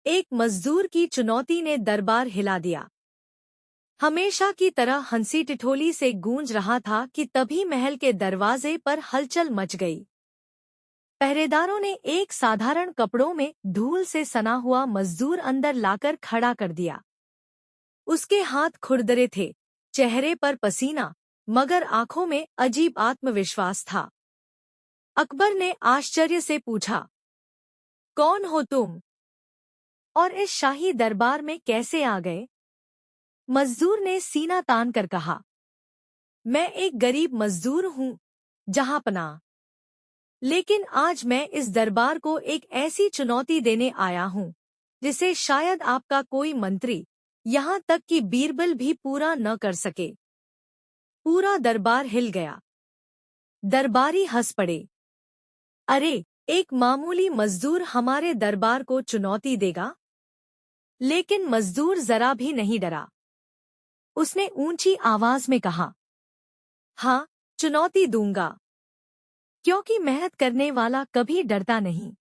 एक मजदूर की चुनौती ने दरबार हिला दिया। हमेशा की तरह हंसी ठिठोली से गूंज रहा था कि तभी महल के दरवाजे पर हलचल मच गई। पहरेदारों ने एक साधारण कपड़ों में धूल से सना हुआ मजदूर अंदर लाकर खड़ा कर दिया। उसके हाथ खुरदरे थे, चेहरे पर पसीना, मगर आंखों में अजीब आत्मविश्वास था। अकबर ने आश्चर्य से पूछा, कौन हो तुम और इस शाही दरबार में कैसे आ गए? मजदूर ने सीना तान कर कहा, मैं एक गरीब मजदूर हूँ, जहांपनाह। लेकिन आज मैं इस दरबार को एक ऐसी चुनौती देने आया हूँ जिसे शायद आपका कोई मंत्री, यहाँ तक कि बीरबल भी पूरा न कर सके। पूरा दरबार हिल गया। दरबारी हंस पड़े। अरे, एक मामूली मजदूर हमारे दरबार को चुनौती देगा? लेकिन मजदूर जरा भी नहीं डरा। उसने ऊंची आवाज में कहा, हाँ, चुनौती दूंगा, क्योंकि मेहनत करने वाला कभी डरता नहीं।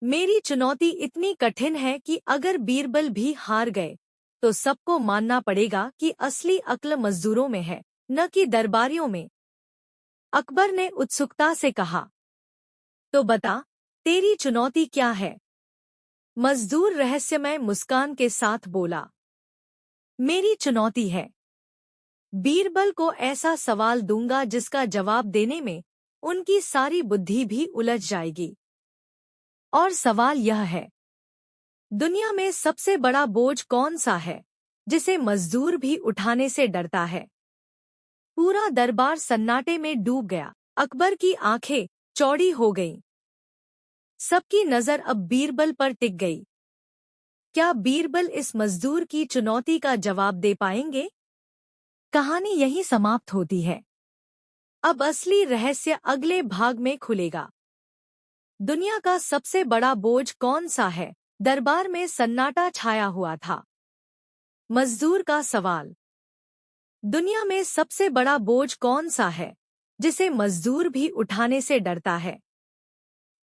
मेरी चुनौती इतनी कठिन है कि अगर बीरबल भी हार गए तो सबको मानना पड़ेगा कि असली अक्ल मजदूरों में है, न कि दरबारियों में। अकबर ने उत्सुकता से कहा, तो बता, तेरी चुनौती क्या है? मजदूर रहस्यमय मुस्कान के साथ बोला, मेरी चुनौती है, बीरबल को ऐसा सवाल दूंगा जिसका जवाब देने में उनकी सारी बुद्धि भी उलझ जाएगी। और सवाल यह है, दुनिया में सबसे बड़ा बोझ कौन सा है जिसे मजदूर भी उठाने से डरता है? पूरा दरबार सन्नाटे में डूब गया। अकबर की आंखें चौड़ी हो गईं। सबकी नजर अब बीरबल पर टिक गई। क्या बीरबल इस मजदूर की चुनौती का जवाब दे पाएंगे? कहानी यहीं समाप्त होती है। अब असली रहस्य अगले भाग में खुलेगा। दुनिया का सबसे बड़ा बोझ कौन सा है? दरबार में सन्नाटा छाया हुआ था। मजदूर का सवाल। दुनिया में सबसे बड़ा बोझ कौन सा है जिसे मजदूर भी उठाने से डरता है?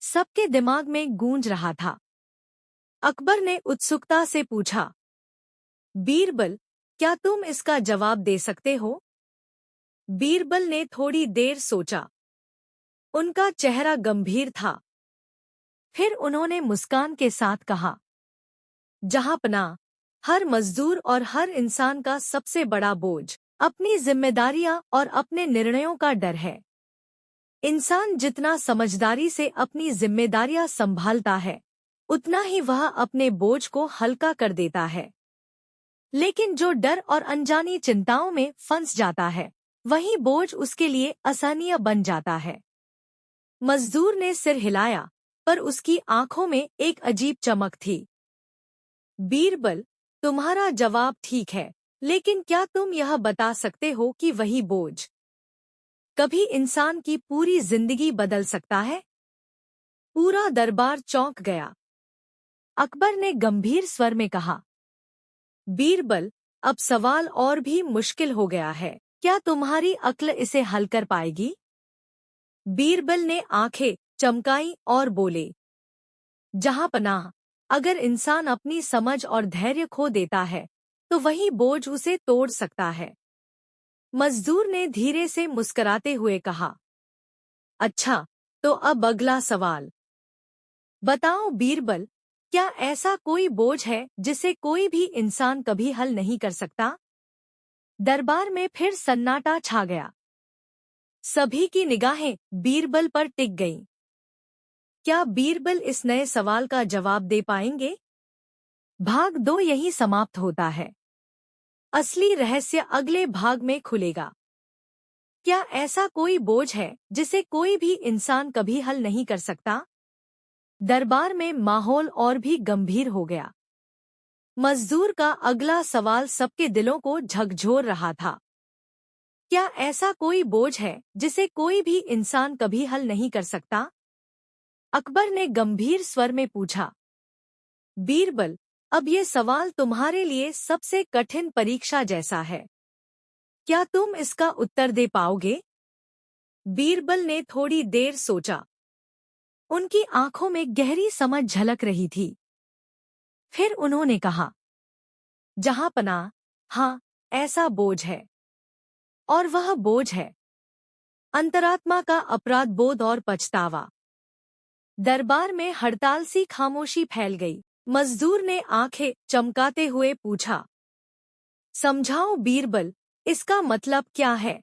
सबके दिमाग में गूंज रहा था। अकबर ने उत्सुकता से पूछा, बीरबल, क्या तुम इसका जवाब दे सकते हो? बीरबल ने थोड़ी देर सोचा। उनका चेहरा गंभीर था। फिर उन्होंने मुस्कान के साथ कहा, जहांपनाह, हर मजदूर और हर इंसान का सबसे बड़ा बोझ अपनी जिम्मेदारियां और अपने निर्णयों का डर है। इंसान जितना समझदारी से अपनी जिम्मेदारियां संभालता है, उतना ही वह अपने बोझ को हल्का कर देता है। लेकिन जो डर और अनजानी चिंताओं में फंस जाता है, वही बोझ उसके लिए असहनीय बन जाता है। मजदूर ने सिर हिलाया, पर उसकी आंखों में एक अजीब चमक थी। बीरबल, तुम्हारा जवाब ठीक है, लेकिन क्या तुम यह बता सकते हो कि वही बोझ कभी इंसान की पूरी जिंदगी बदल सकता है? पूरा दरबार चौंक गया। अकबर ने गंभीर स्वर में कहा, बीरबल, अब सवाल और भी मुश्किल हो गया है। क्या तुम्हारी अक्ल इसे हल कर पाएगी? बीरबल ने आंखें चमकाई और बोले, जहांपनाह, अगर इंसान अपनी समझ और धैर्य खो देता है तो वही बोझ उसे तोड़ सकता है। मजदूर ने धीरे से मुस्कुराते हुए कहा, अच्छा, तो अब अगला सवाल। बताओ बीरबल, क्या ऐसा कोई बोझ है जिसे कोई भी इंसान कभी हल नहीं कर सकता? दरबार में फिर सन्नाटा छा गया। सभी की निगाहें बीरबल पर टिक गईं। क्या बीरबल इस नए सवाल का जवाब दे पाएंगे? भाग 2 यहीं समाप्त होता है। असली रहस्य अगले भाग में खुलेगा। क्या ऐसा कोई बोझ है जिसे कोई भी इंसान कभी हल नहीं कर सकता? दरबार में माहौल और भी गंभीर हो गया। मजदूर का अगला सवाल सबके दिलों को झकझोर रहा था। क्या ऐसा कोई बोझ है जिसे कोई भी इंसान कभी हल नहीं कर सकता? अकबर ने गंभीर स्वर में पूछा, बीरबल, अब ये सवाल तुम्हारे लिए सबसे कठिन परीक्षा जैसा है। क्या तुम इसका उत्तर दे पाओगे? बीरबल ने थोड़ी देर सोचा। उनकी आंखों में गहरी समझ झलक रही थी। फिर उन्होंने कहा, जहां पनाह, हाँ, ऐसा बोझ है। और वह बोझ है अंतरात्मा का अपराध बोध और पछतावा। दरबार में हड़ताल सी खामोशी फैल गई। मजदूर ने आंखें चमकाते हुए पूछा, समझाओ बीरबल, इसका मतलब क्या है?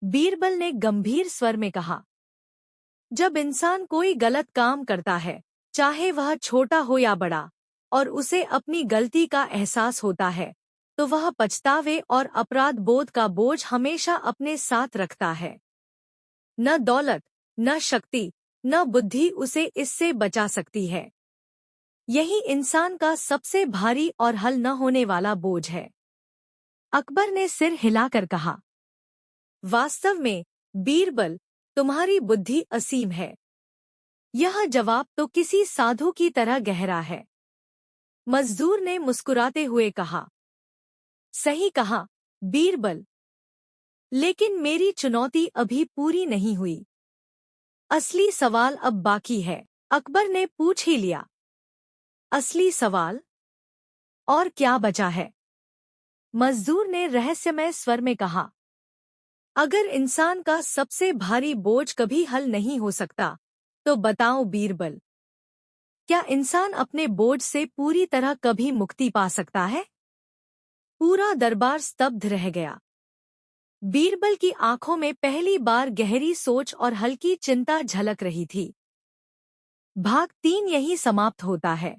बीरबल ने गंभीर स्वर में कहा, जब इंसान कोई गलत काम करता है, चाहे वह छोटा हो या बड़ा, और उसे अपनी गलती का एहसास होता है, तो वह पछतावे और अपराध बोध का बोझ हमेशा अपने साथ रखता है। न दौलत, न शक्ति, न बुद्धि उसे इससे बचा सकती है। यही इंसान का सबसे भारी और हल न होने वाला बोझ है। अकबर ने सिर हिलाकर कहा, वास्तव में बीरबल, तुम्हारी बुद्धि असीम है। यह जवाब तो किसी साधु की तरह गहरा है। मजदूर ने मुस्कुराते हुए कहा, सही कहा बीरबल, लेकिन मेरी चुनौती अभी पूरी नहीं हुई। असली सवाल अब बाकी है। अकबर ने पूछ ही लिया, असली सवाल? और क्या बचा है? मजदूर ने रहस्यमय स्वर में कहा, अगर इंसान का सबसे भारी बोझ कभी हल नहीं हो सकता, तो बताओ बीरबल, क्या इंसान अपने बोझ से पूरी तरह कभी मुक्ति पा सकता है? पूरा दरबार स्तब्ध रह गया। बीरबल की आंखों में पहली बार गहरी सोच और हल्की चिंता झलक रही थी। भाग 3 यहीं समाप्त होता है।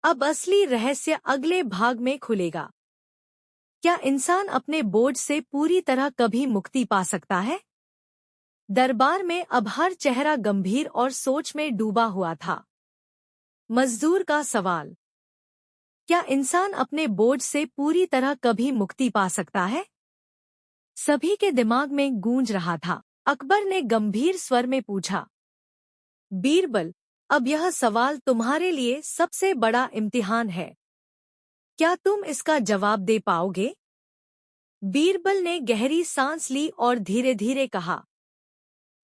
अब असली रहस्य अगले भाग में खुलेगा। क्या इंसान अपने बोझ से पूरी तरह कभी मुक्ति पा सकता है? दरबार में अब हर चेहरा गंभीर और सोच में डूबा हुआ था। मजदूर का सवाल, क्या इंसान अपने बोझ से पूरी तरह कभी मुक्ति पा सकता है? सभी के दिमाग में गूंज रहा था। अकबर ने गंभीर स्वर में पूछा, बीरबल, अब यह सवाल तुम्हारे लिए सबसे बड़ा इम्तिहान है। क्या तुम इसका जवाब दे पाओगे? बीरबल ने गहरी सांस ली और धीरे धीरे कहा,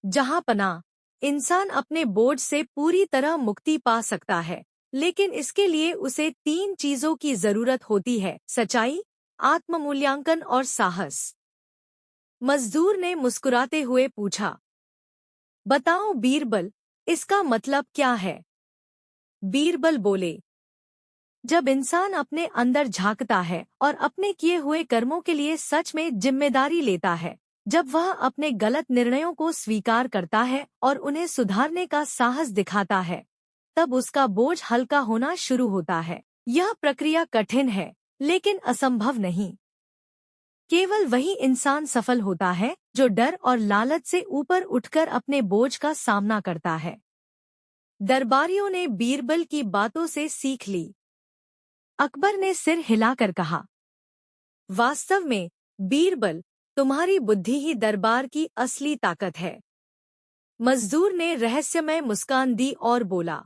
जहां पनाह, इंसान अपने बोझ से पूरी तरह मुक्ति पा सकता है, लेकिन इसके लिए उसे 3 चीजों की जरूरत होती है, सच्चाई, आत्ममूल्यांकन और साहस। मजदूर ने मुस्कुराते हुए पूछा, बताओ बीरबल, इसका मतलब क्या है? बीरबल बोले, जब इंसान अपने अंदर झांकता है और अपने किए हुए कर्मों के लिए सच में जिम्मेदारी लेता है, जब वह अपने गलत निर्णयों को स्वीकार करता है और उन्हें सुधारने का साहस दिखाता है, तब उसका बोझ हल्का होना शुरू होता है। यह प्रक्रिया कठिन है, लेकिन असंभव नहीं। केवल वही इंसान सफल होता है जो डर और लालच से ऊपर उठकर अपने बोझ का सामना करता है। दरबारियों ने बीरबल की बातों से सीख ली। अकबर ने सिर हिलाकर कहा, वास्तव में बीरबल, तुम्हारी बुद्धि ही दरबार की असली ताकत है। मजदूर ने रहस्यमय मुस्कान दी और बोला,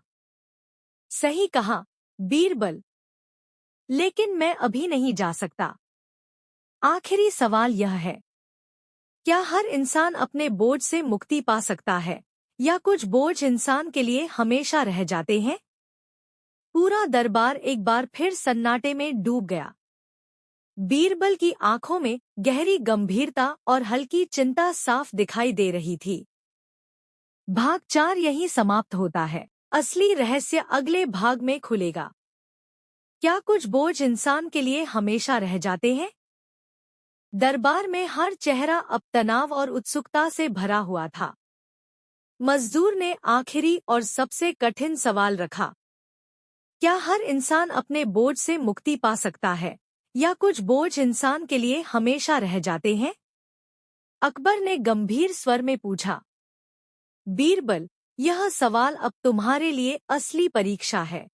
सही कहा बीरबल, लेकिन मैं अभी नहीं जा सकता। आखिरी सवाल यह है, क्या हर इंसान अपने बोझ से मुक्ति पा सकता है, या कुछ बोझ इंसान के लिए हमेशा रह जाते हैं? पूरा दरबार एक बार फिर सन्नाटे में डूब गया। बीरबल की आंखों में गहरी गंभीरता और हल्की चिंता साफ दिखाई दे रही थी। भाग 4 यहीं समाप्त होता है। असली रहस्य अगले भाग में खुलेगा। क्या कुछ बोझ इंसान के लिए हमेशा रह जाते हैं? दरबार में हर चेहरा अब तनाव और उत्सुकता से भरा हुआ था। मजदूर ने आखिरी और सबसे कठिन सवाल रखा, क्या हर इंसान अपने बोझ से मुक्ति पा सकता है, या कुछ बोझ इंसान के लिए हमेशा रह जाते हैं? अकबर ने गंभीर स्वर में पूछा, बीरबल, यह सवाल अब तुम्हारे लिए असली परीक्षा है।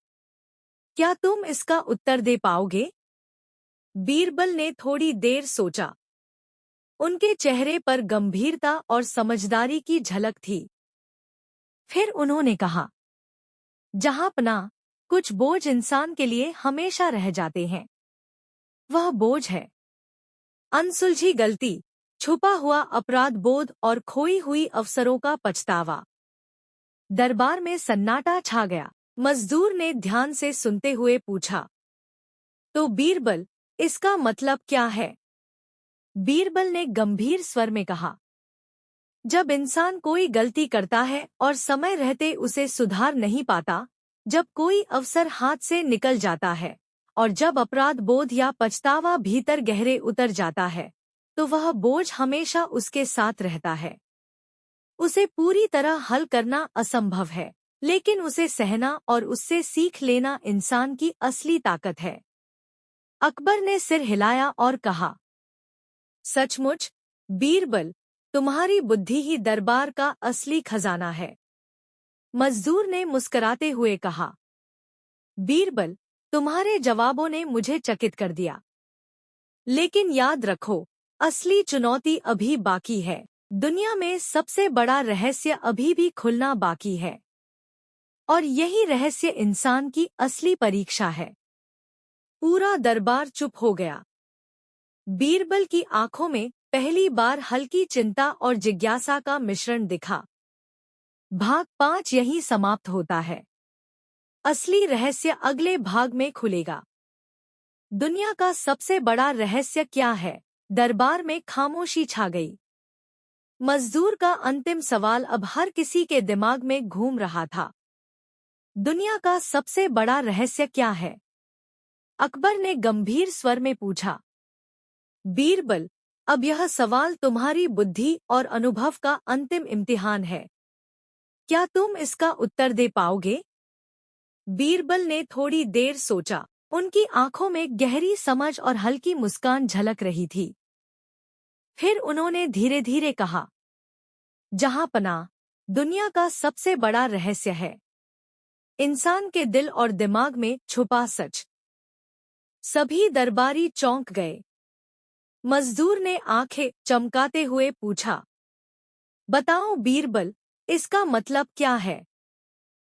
क्या तुम इसका उत्तर दे पाओगे? बीरबल ने थोड़ी देर सोचा। उनके चेहरे पर गंभीरता और समझदारी की झलक थी। फिर उन्होंने कहा, जहां पनाह, कुछ बोझ इंसान के लिए हमेशा रह जाते हैं। वह बोझ है अनसुलझी गलती, छुपा हुआ अपराध बोध और खोई हुई अवसरों का पछतावा। दरबार में सन्नाटा छा गया। मजदूर ने ध्यान से सुनते हुए पूछा, तो बीरबल, इसका मतलब क्या है? बीरबल ने गंभीर स्वर में कहा, जब इंसान कोई गलती करता है और समय रहते उसे सुधार नहीं पाता, जब कोई अवसर हाथ से निकल जाता है और जब अपराध बोध या पछतावा भीतर गहरे उतर जाता है, तो वह बोझ हमेशा उसके साथ रहता है। उसे पूरी तरह हल करना असंभव है, लेकिन उसे सहना और उससे सीख लेना इंसान की असली ताकत है। अकबर ने सिर हिलाया और कहा, सचमुच बीरबल, तुम्हारी बुद्धि ही दरबार का असली खजाना है। मजदूर ने मुस्कराते हुए कहा, बीरबल, तुम्हारे जवाबों ने मुझे चकित कर दिया। लेकिन याद रखो, असली चुनौती अभी बाकी है। दुनिया में सबसे बड़ा रहस्य अभी भी खुलना बाकी है। और यही रहस्य इंसान की असली परीक्षा है। पूरा दरबार चुप हो गया। बीरबल की आंखों में पहली बार हल्की चिंता और जिज्ञासा का मिश्रण दिखा। भाग 5 यहीं समाप्त होता है। असली रहस्य अगले भाग में खुलेगा। दुनिया का सबसे बड़ा रहस्य क्या है? दरबार में खामोशी छा गई। मजदूर का अंतिम सवाल अब हर किसी के दिमाग में घूम रहा था। दुनिया का सबसे बड़ा रहस्य क्या है? अकबर ने गंभीर स्वर में पूछा। बीरबल, अब यह सवाल तुम्हारी बुद्धि और अनुभव का अंतिम इम्तिहान है। क्या तुम इसका उत्तर दे पाओगे? बीरबल ने थोड़ी देर सोचा। उनकी आंखों में गहरी समझ और हल्की मुस्कान झलक रही थी। फिर उन्होंने धीरे धीरे कहा, जहांपनाह, दुनिया का सबसे बड़ा रहस्य है इंसान के दिल और दिमाग में छुपा सच। सभी दरबारी चौंक गए। मजदूर ने आंखें चमकाते हुए पूछा, बताओ बीरबल, इसका मतलब क्या है?